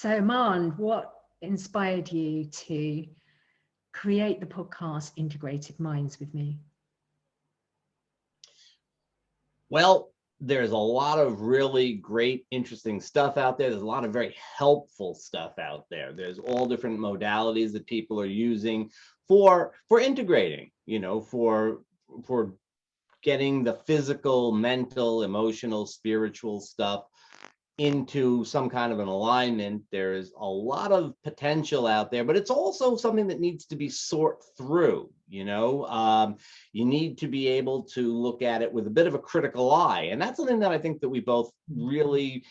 So, Man, what inspired you to create the podcast Integrated Minds with me? Well, there's a lot of really great, interesting stuff out there. There's a lot of very helpful stuff out there. There's all different modalities that people are using for integrating, for getting the physical, mental, emotional, spiritual stuff into some kind of an alignment. There's a lot of potential out there, but it's also something that needs to be sorted through. You need to be able to look at it with a bit of a critical eye, and that's something that I think that we both really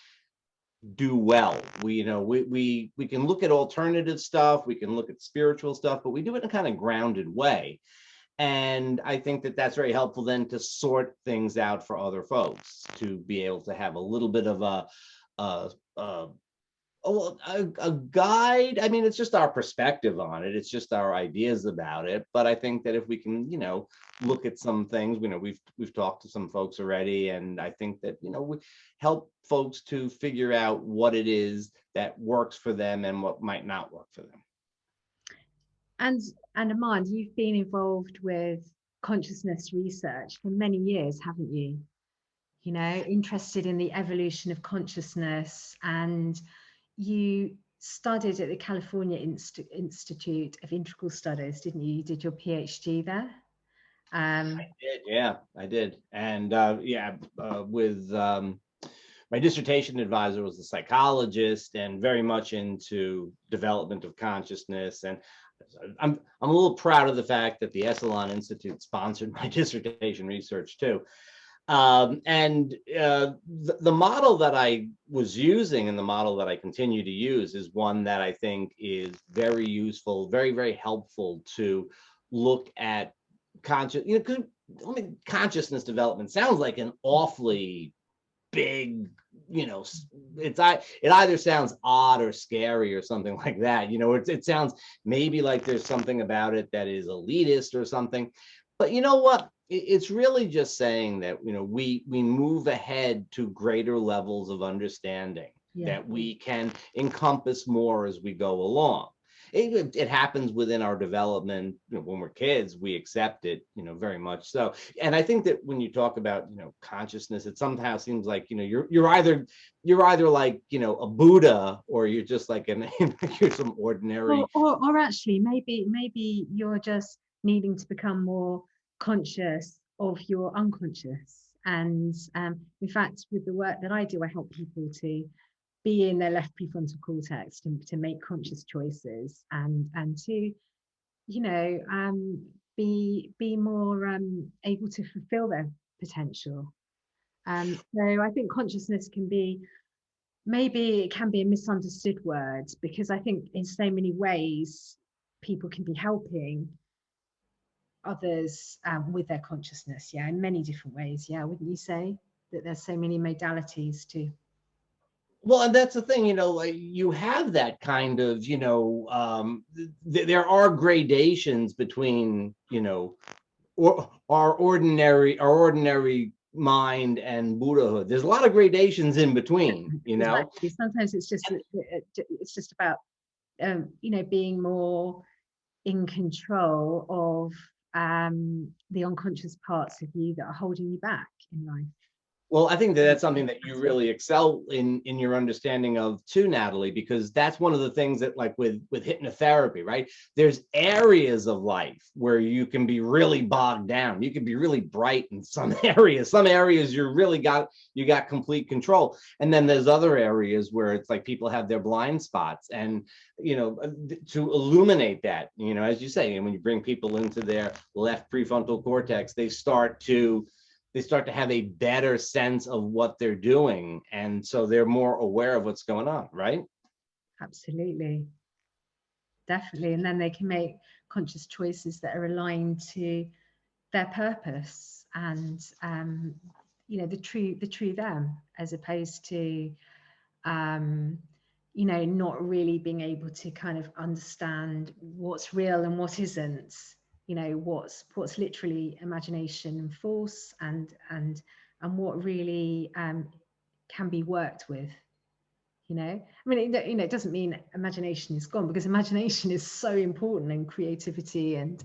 do well. We can look at alternative stuff, we can look at spiritual stuff, but we do it in a kind of grounded way. And I think that that's very helpful then to sort things out for other folks, to be able to have a little bit of a, a, a guide. I mean, it's just our perspective on it. It's just our ideas about it. But I think that if we can, look at some things, we've talked to some folks already, and I think that, we help folks to figure out what it is that works for them and what might not work for them. And Armand, you've been involved with consciousness research for many years, haven't you? Interested in the evolution of consciousness, and you studied at the California Institute of Integral Studies, didn't you? You did your PhD there. I did, yeah, I did. And with my dissertation advisor was a psychologist and very much into development of consciousness. And I'm a little proud of the fact that the Esalen Institute sponsored my dissertation research too. The model that I was using and the model that I continue to use is one that I think is very useful, very, very helpful to look at consciousness development sounds like an awfully big, it either sounds odd or scary or something like that. It sounds maybe like there's something about it that is elitist or something. But you know what? It's really just saying that, we move ahead to greater levels of understanding, that we can encompass more as we go along. It happens within our development. When we're kids, we accept it, very much so. And I think that when you talk about, consciousness, it somehow seems like, you're either like, a Buddha, or you're just like you're some ordinary. Or actually, maybe you're just needing to become more conscious of your unconscious. And in fact, with the work that I do, I help people to be in their left prefrontal cortex to make conscious choices, and to be more able to fulfill their potential. So I think consciousness can be a misunderstood word, because I think in so many ways people can be helping others with their consciousness, in many different ways. Wouldn't you say that there's so many modalities to? Well, and that's the thing, like you have that kind of, there are gradations between, or our ordinary mind and Buddhahood. There's a lot of gradations in between, Exactly. Sometimes it's just about being more in control of the unconscious parts of you that are holding you back in life. Well, I think that that's something that you really excel in your understanding of too, Natalie, because that's one of the things that, like with hypnotherapy, right? There's areas of life where you can be really bogged down. You can be really bright in some areas. Some areas you got complete control. And then there's other areas where it's like people have their blind spots. And, to illuminate that, as you say, and when you bring people into their left prefrontal cortex, they start to have a better sense of what they're doing. And so they're more aware of what's going on, right? Absolutely. Definitely. And then they can make conscious choices that are aligned to their purpose and, the true them, as opposed to, not really being able to kind of understand what's real and what isn't. What's literally imagination and force, and what really can be worked with. you know. I mean, it doesn't mean imagination is gone, because imagination is so important, and creativity, and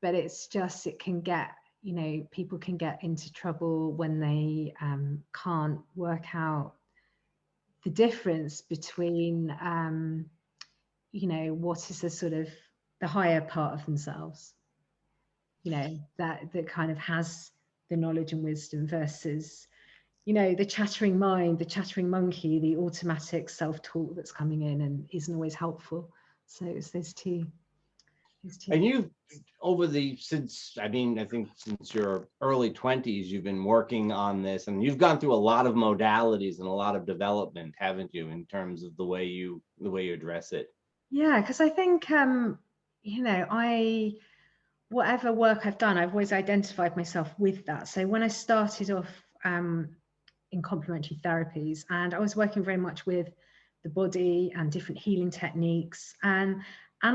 but it's just, it can get, people can get into trouble when they can't work out the difference between what is the sort of the higher part of themselves, that kind of has the knowledge and wisdom, versus the chattering mind, the chattering monkey, the automatic self-talk that's coming in and isn't always helpful. So it's those two. And you've I think since your early 20s, you've been working on this, and you've gone through a lot of modalities and a lot of development, haven't you, in terms of the way you address it? Yeah, because I think whatever work I've done, I've always identified myself with that. So when I started off in complementary therapies, and I was working very much with the body and different healing techniques, and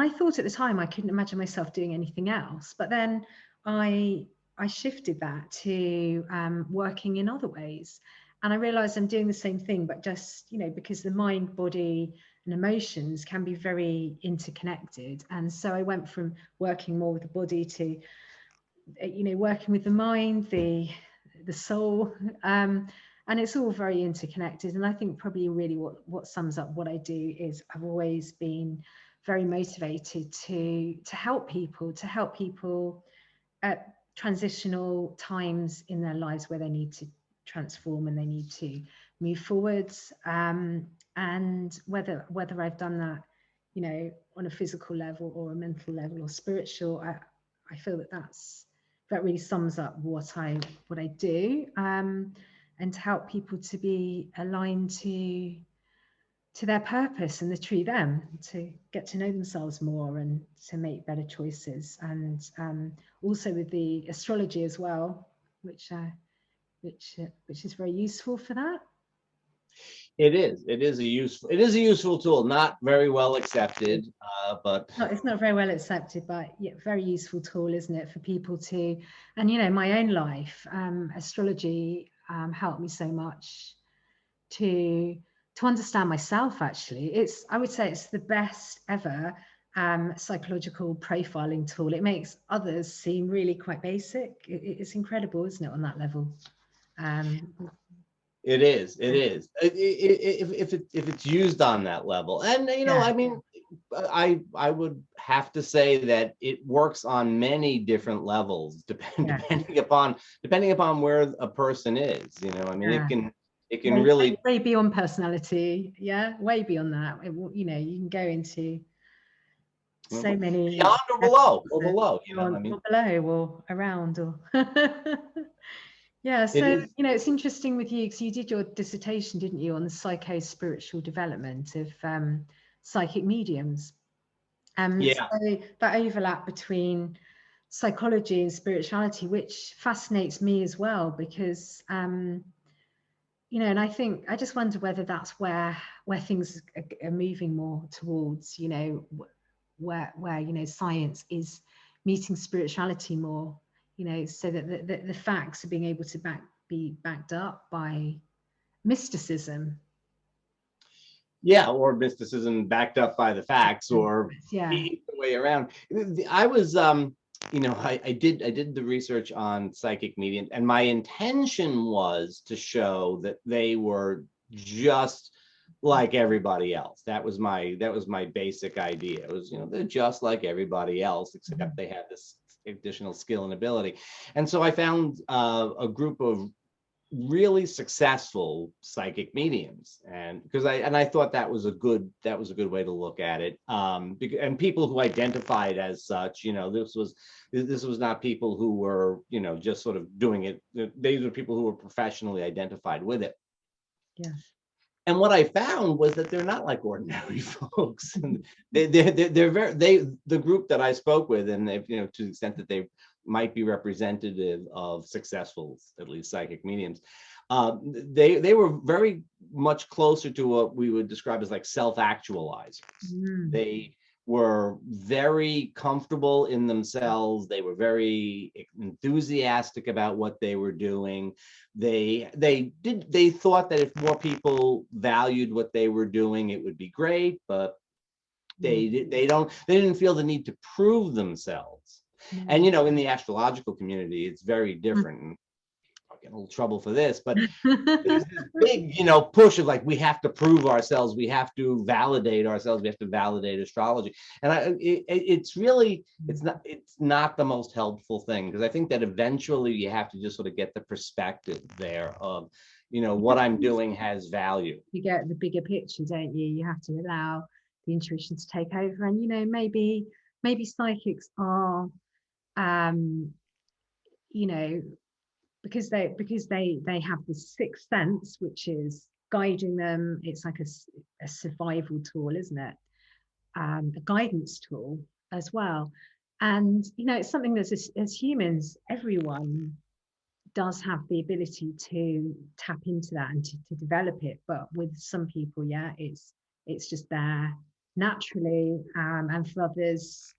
I thought at the time I couldn't imagine myself doing anything else. But then I shifted that to working in other ways, and I realized I'm doing the same thing, but just because the mind, body, and emotions can be very interconnected. And so I went from working more with the body to working with the mind, the soul, and it's all very interconnected. And I think probably really what sums up what I do is I've always been very motivated to help people at transitional times in their lives where they need to transform and they need to move forwards, and whether I've done that on a physical level or a mental level or spiritual, I feel that really sums up what I do, and to help people to be aligned to their purpose and the true them, to get to know themselves more and to make better choices. And also with the astrology as well, which is very useful for that. It is a useful tool, not very well accepted, but It's not very well accepted, but yeah, very useful tool, isn't it, for people to, and my own life, astrology helped me so much to understand myself. Actually, I would say it's the best ever psychological profiling tool. It makes others seem really quite basic. It's incredible, isn't it, on that level? it is. If it's used on that level, and I mean, I would have to say that it works on many different levels, depending upon where a person is. I mean, it can really way beyond personality. Yeah, way beyond that. You can go into so many beyond or below I mean, or below or around or. Yeah, so it's interesting with you, because you did your dissertation, didn't you, on the psycho-spiritual development of psychic mediums. Yeah. So that overlap between psychology and spirituality, which fascinates me as well, because and I think I just wonder whether that's where things are moving more towards, where science is meeting spirituality more, so that the facts are being able to be backed up by mysticism. Yeah, or mysticism backed up by the facts, or the way around. I was I did the research on psychic mediums, and my intention was to show that they were just like everybody else. That was my basic idea. It was, they're just like everybody else, except they have this additional skill and ability. And so I found a group of really successful psychic mediums, and I thought that was a good way to look at it, and people who identified as such. This was not people who were just sort of doing it. These were people who were professionally identified with it. Yeah. And what I found was that they're not like ordinary folks. And they're the group that I spoke with, and they, to the extent that they might be representative of successful, at least, psychic mediums, they were very much closer to what we would describe as like self-actualizers. were very comfortable in themselves. They were very enthusiastic about what they were doing. They thought that if more people valued what they were doing, it would be great, but they didn't feel the need to prove themselves. And in the astrological community, it's very different. And I'll get in a little trouble for this, but there's this big, push of like, we have to prove ourselves, we have to validate ourselves, we have to validate astrology. And it's really, it's not the most helpful thing, because I think that eventually you have to just sort of get the perspective there of, what I'm doing has value. You get the bigger picture, don't you? You have to allow the intuition to take over, and maybe psychics are, because they have this sixth sense which is guiding them. It's like a survival tool, isn't it? A guidance tool as well. And it's something that as humans, everyone does have the ability to tap into that and to develop it. But with some people, it's just there naturally, and for others,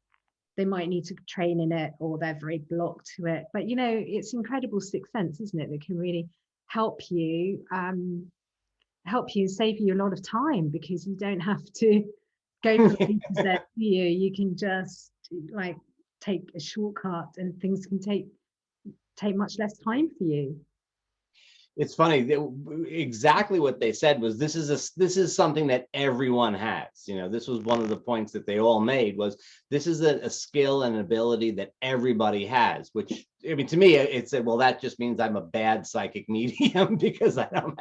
they might need to train in it, or they're very blocked to it. But it's incredible sixth sense, isn't it, that can really help you and save you a lot of time, because you don't have to go from A to Z. You can just like take a shortcut, and things can take much less time for you. It's funny, exactly what they said was, this is something that everyone has. This was one of the points that they all made, was this is a skill and ability that everybody has, which, I mean, to me, it's well, that just means I'm a bad psychic medium, because I don't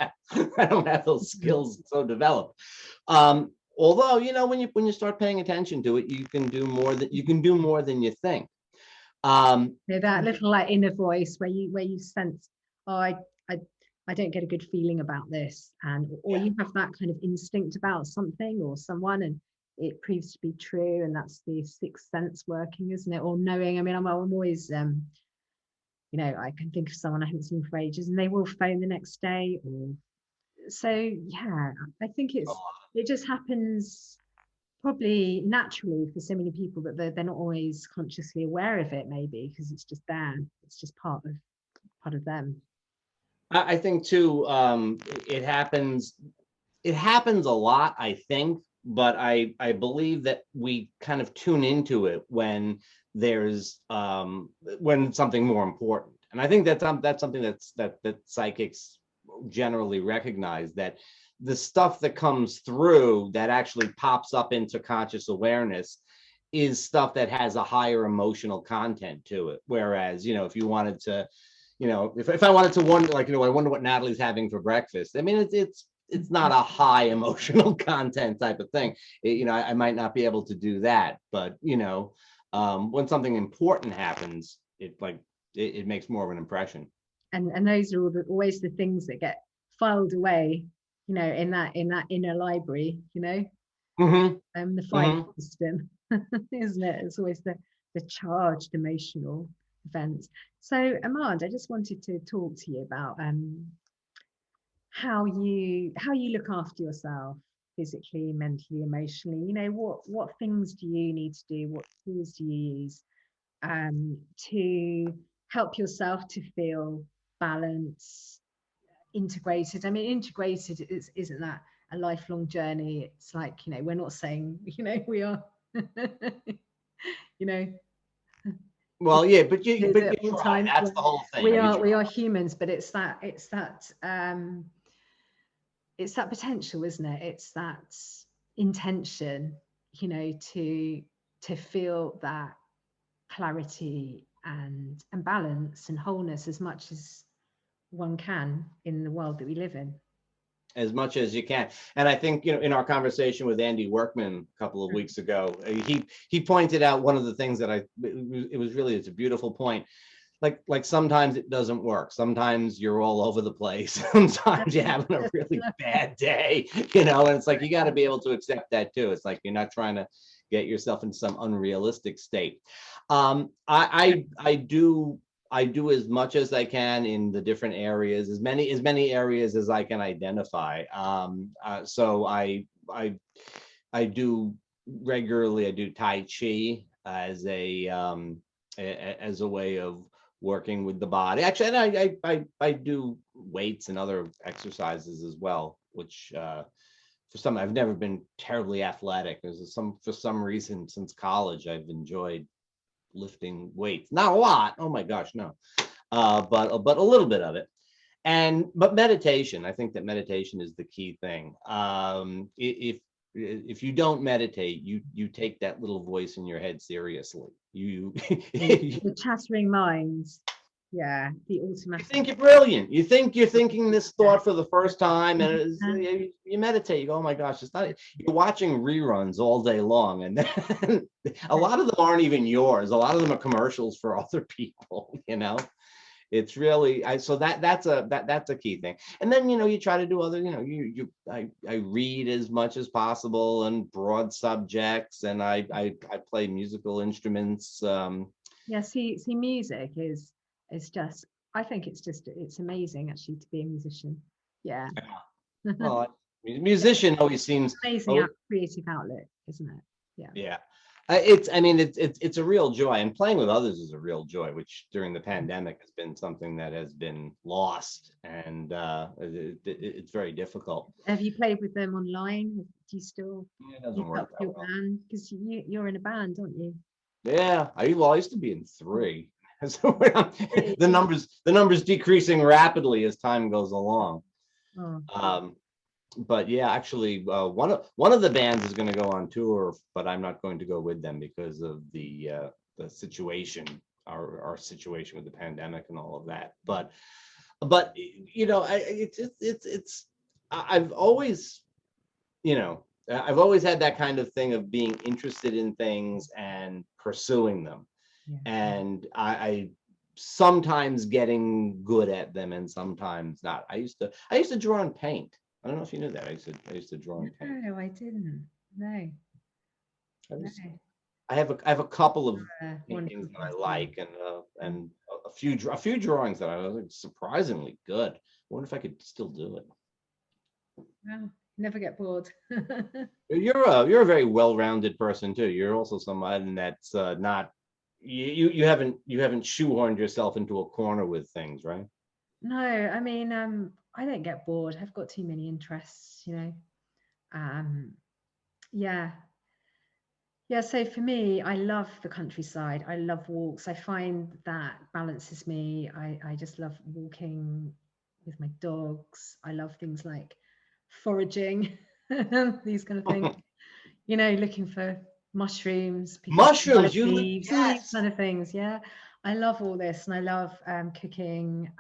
have those skills so developed. Although, when you start paying attention to it, you can do more than you think. That little like inner voice where you sense, oh, I don't get a good feeling about this, or you have that kind of instinct about something or someone, and it proves to be true, and that's the sixth sense working, isn't it? Or knowing. I mean, I'm always I can think of someone I haven't seen for ages, and they will phone the next day, or so. Yeah, I think it just happens probably naturally for so many people that they're not always consciously aware of it, maybe because it's just there. It's just part of them. I think too, it happens a lot, I think, but I believe that we kind of tune into it when there's when something more important. And I think that's something that psychics generally recognize, that the stuff that comes through that actually pops up into conscious awareness is stuff that has a higher emotional content to it. Whereas, if you wanted to, if I wanted to wonder, like, I wonder what Natalie's having for breakfast. I mean, it's not a high emotional content type of thing. I might not be able to do that, but when something important happens, it makes more of an impression. And those are always the things that get filed away, in that inner library, Mm-hmm. The file system, isn't it? It's always the charged emotional events. So, Armand, I just wanted to talk to you about how you look after yourself physically, mentally, emotionally. What things do you need to do? What tools do you use to help yourself to feel balanced, integrated? I mean, integrated isn't that a lifelong journey? It's like, we're not saying, we are, Well, yeah, but you try. That's the whole thing. We are humans, but it's that potential, isn't it? It's that intention, to feel that clarity and balance and wholeness as much as one can in the world that we live in. As much as you can. And I think, in our conversation with Andy Workman a couple of weeks ago, he pointed out one of the things that it's a beautiful point. Like sometimes it doesn't work. Sometimes you're all over the place. Sometimes you're having a really bad day, and it's like, you got to be able to accept that too. It's like, you're not trying to get yourself in some unrealistic state. I do as much as I can in the different areas, as many areas as I can identify. So I do regularly I do Tai Chi as a way of working with the body. Actually, and I do weights and other exercises as well, which for some, I've never been terribly athletic. For some reason since college I've enjoyed lifting weights. Not a lot. Oh my gosh, no. But a little bit of it. But meditation, I think that meditation is the key thing. If you don't meditate, you take that little voice in your head seriously. You The chattering minds. Yeah, the you automatic. think you're brilliant. You think you're thinking this Yeah. thought for the first time, and Yeah. you meditate. You go, oh my gosh, it's not. You're watching reruns all day long, and then a lot of them aren't even yours. A lot of them are commercials for other people. You know, it's really so that's a key thing. And then you try to do other. I read as much as possible and broad subjects, and I play musical instruments. Yeah, see, music is just, I think it's amazing actually to be a musician. Yeah. Well, musician always seems. Amazing creative outlet, isn't it? Yeah. Yeah. I mean, it's a real joy, and playing with others is a real joy, which during the pandemic has been something that has been lost, and it's very difficult. Have you played with them online? Do you still It doesn't keep work up that your well. band? Because you're in a band, aren't you? Yeah, I used to be in 3. So Really? the numbers decreasing rapidly as time goes along. Oh, But yeah, actually, one of the bands is going to go on tour, but I'm not going to go with them because of the situation, our situation with the pandemic and all of that. But I've always I've always had that kind of thing of being interested in things and pursuing them, yeah. and I sometimes getting good at them and sometimes not. I used to draw and paint. I don't know if you knew that. I used to draw and paint. No, I didn't. No. I, No. was, I have a couple of paintings Wonderful that I pastime. like, and a few drawings that I was like, surprisingly good. I wonder if I could still do it. Well, never get bored. You're a very well-rounded person too. You're also someone that's not you haven't shoehorned yourself into a corner with things, right? No, I mean, I don't get bored. I've got too many interests, you know. Um, yeah. Yeah, so for me, I love the countryside. I love walks. I find that balances me. I just love walking with my dogs. I love things like foraging, these kind of things. You know, looking for mushrooms, picking Mushrooms, garlic leaves, all these yes. kind of things. Yeah, I love all this, and I love cooking.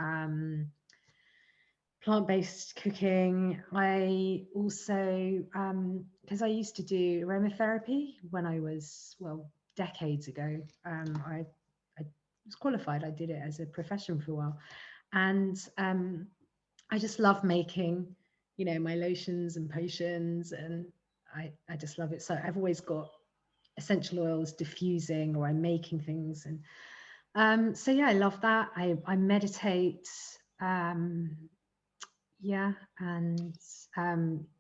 Plant-based cooking. I also, because I used to do aromatherapy when I was, well, decades ago. I was qualified. I did it as a profession for a while, and I just love making, you know, my lotions and potions, and I just love it. So I've always got essential oils diffusing, or I'm making things, and so yeah, I love that. I meditate. Yeah, and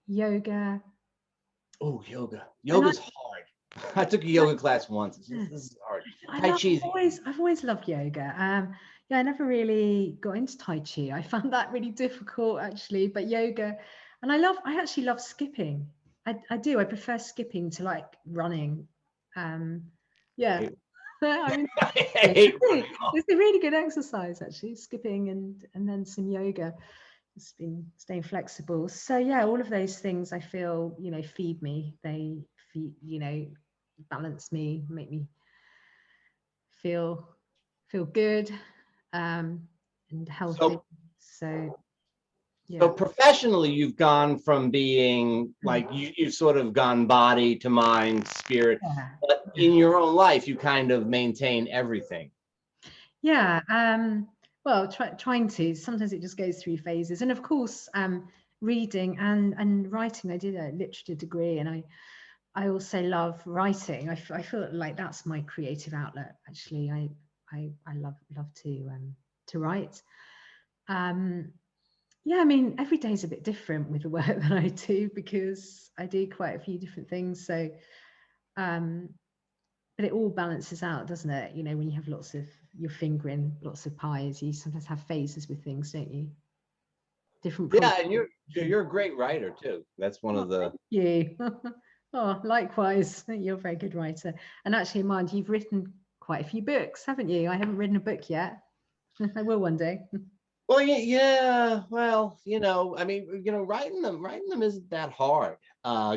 yoga. Oh, yoga. And Yoga's hard. I took a yoga class once. This is hard. Tai Chi. I've always loved yoga. Yeah, I never really got into Tai Chi. I found that really difficult actually, but yoga, and I actually love skipping. I do. I prefer skipping to like running. Yeah. I mean, I hate running. it's a really good exercise actually, skipping and then some yoga. It's been staying flexible. So yeah, all of those things I feel, you know, feed me. They feed, you know, balance me, make me feel good, and healthy. So So So yeah. professionally, you've gone from being Mm. like you've sort of gone body to mind, spirit, Yeah. but in your own life, you kind of maintain everything. Yeah. Well, trying to. Sometimes it just goes through phases, and of course, reading and writing. I did a literature degree, and I also love writing. I feel like that's my creative outlet. Actually, I love to write. Yeah, I mean, every day is a bit different with the work that I do because I do quite a few different things. So But it all balances out, doesn't it? You know, when you have lots of, you're fingering lots of pies, you sometimes have phases with things, don't you? Different Yeah, projects. and you're a great writer too. That's one of the. Thank you. Oh, likewise. You're a very good writer. And actually, mind, you've written quite a few books, haven't you? I haven't written a book yet. I will one day. Well, yeah. Well, I mean, writing them isn't that hard.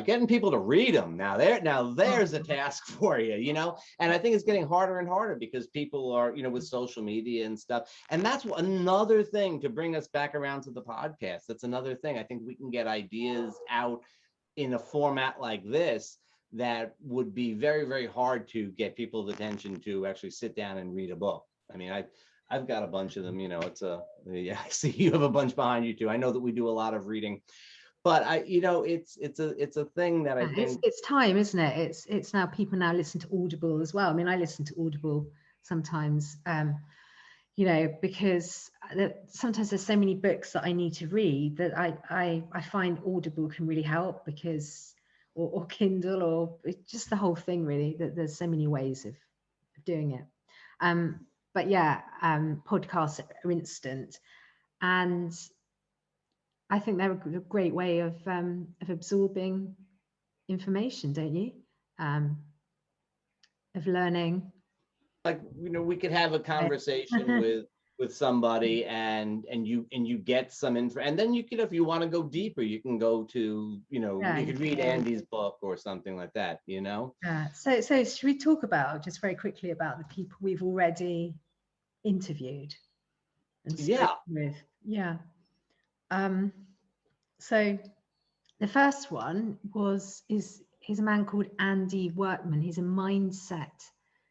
Getting people to read them there's a task for you, And I think it's getting harder and harder because people are, with social media and stuff. And that's another thing to bring us back around to the podcast. That's another thing. I think we can get ideas out in a format like this that would be very, very hard to get people's attention to actually sit down and read a book. I mean, I've got a bunch of them, I see you have a bunch behind you too. I know that we do a lot of reading, but it's a thing that I think it's time, isn't it? It's now, people now listen to Audible as well. I mean, I listen to Audible sometimes, because sometimes there's so many books that I need to read that I find Audible can really help, because, or Kindle, or just the whole thing really, that there's so many ways of doing it. But yeah, podcasts are instant, and I think they're a great way of absorbing information, don't you? Of learning. like we could have a conversation with somebody and you get some info, and then you could, if you want to go deeper, you can go to you could read Andy's book or something like that. Yeah. So should we talk about, just very quickly, about the people we've already interviewed and spoken with? Yeah. So the first one is a man called Andy Workman. He's a mindset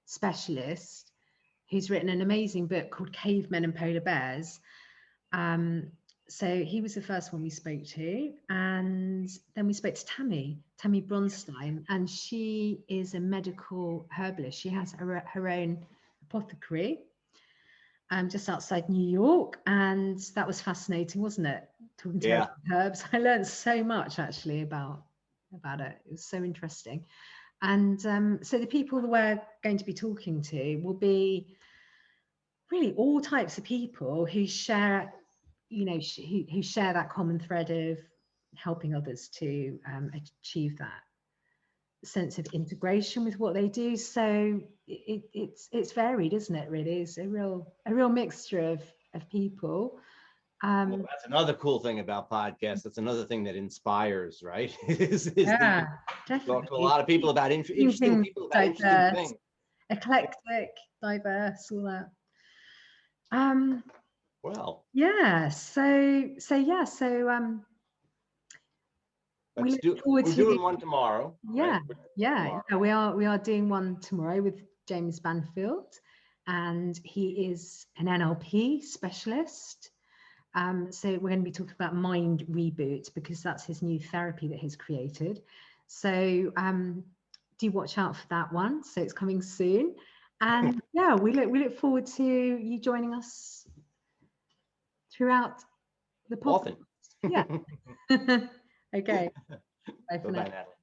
specialist who's written an amazing book called Cavemen and Polar Bears. So he was the first one we spoke to, and then we spoke to Tammy Bronstein, and she is a medical herbalist. She has her own apothecary just outside New York, and that was fascinating, wasn't it? Talking to her about herbs. I learned so much actually about it. It was so interesting. And so the people that we're going to be talking to will be really all types of people who share, who share that common thread of helping others to achieve that sense of integration with what they do. So it's varied, isn't it? Really, it's a real mixture of people. Well, that's another cool thing about podcasts. That's another thing that inspires, right? Yeah, definitely. Talk to a lot of people about interesting people about interesting things. Eclectic, diverse, all that. Well, yeah. So we're doing one tomorrow. Yeah, right? yeah. We are doing one tomorrow with James Banfield, and he is an NLP specialist. So we're going to be talking about mind reboot, because that's his new therapy that he's created. So do watch out for that one. So it's coming soon, and yeah, we look forward to you joining us throughout the podcast. Often. Yeah. Okay. Bye for now. Bye, Natalie.